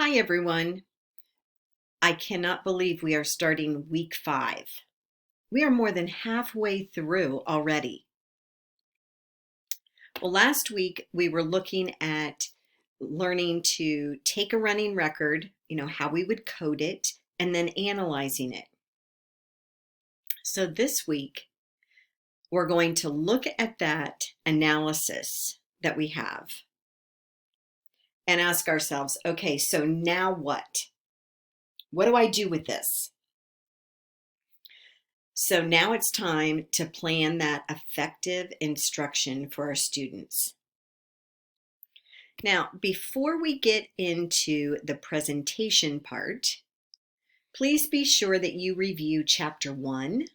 Hi, everyone. I cannot believe we are starting week 5. We are more than halfway through already. Well, last week we were looking at learning to take a running record, how we would code it, and then analyzing it. So this week we're going to look at that analysis that we have and ask ourselves, okay, so now what? What do I do with this? So now it's time to plan that effective instruction for our students. Now, before we get into the presentation part, please be sure that you review Chapter 1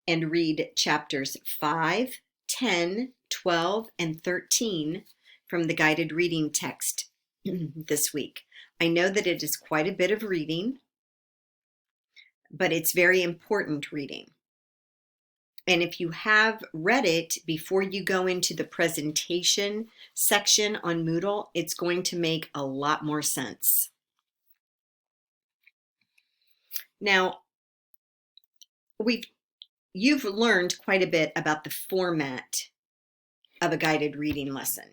and read Chapters 5, 10, 12, and 13 from the guided reading text this week. I know that it is quite a bit of reading, but it's very important reading. And if you have read it before you go into the presentation section on Moodle, it's going to make a lot more sense. Now, you've learned quite a bit about the format of a guided reading lesson.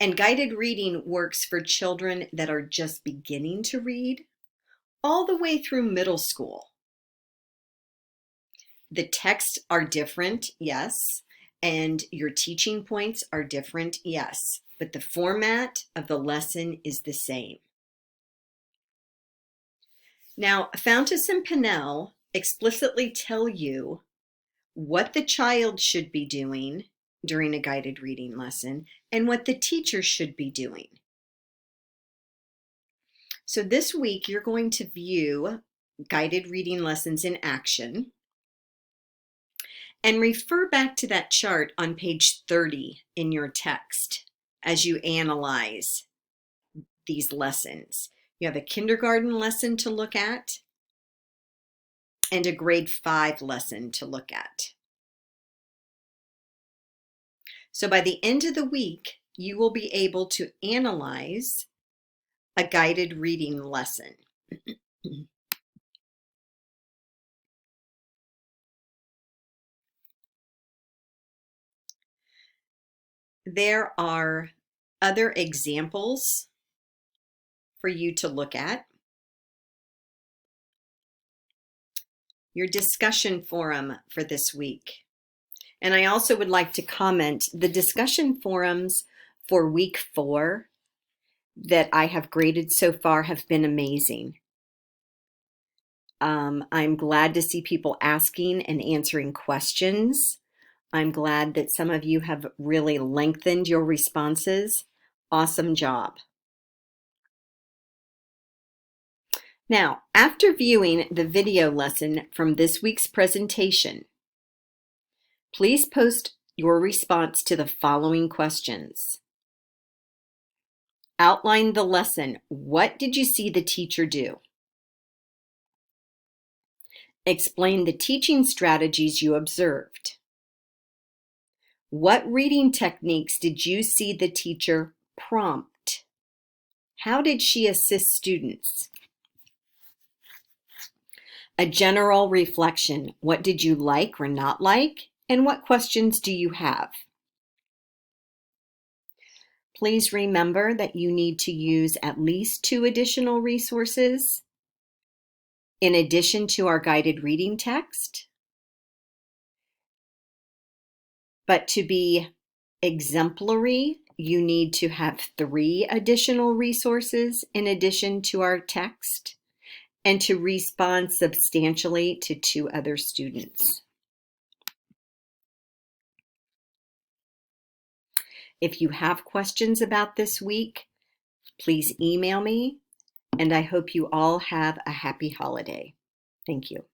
And guided reading works for children that are just beginning to read all the way through middle school. The texts are different, yes, and your teaching points are different, yes, but the format of the lesson is the same. Now, Fountas and Pinnell explicitly tell you what the child should be doing during a guided reading lesson and what the teacher should be doing. So this week, you're going to view guided reading lessons in action and refer back to that chart on page 30 in your text as you analyze these lessons. You have a kindergarten lesson to look at and a grade 5 lesson to look at. So by the end of the week, you will be able to analyze a guided reading lesson. There are other examples for you to look at. Your discussion forum for this week. And I also would like to comment, the discussion forums for week 4 that I have graded so far have been amazing. I'm glad to see people asking and answering questions. I'm glad that some of you have really lengthened your responses. Awesome job. Now, after viewing the video lesson from this week's presentation, please post your response to the following questions. Outline the lesson. What did you see the teacher do? Explain the teaching strategies you observed. What reading techniques did you see the teacher prompt? How did she assist students? A general reflection. What did you like or not like? And what questions do you have? Please remember that you need to use at least 2 additional resources in addition to our guided reading text. But to be exemplary, you need to have 3 additional resources in addition to our text, and to respond substantially to 2 other students. If you have questions about this week, please email me, and I hope you all have a happy holiday. Thank you.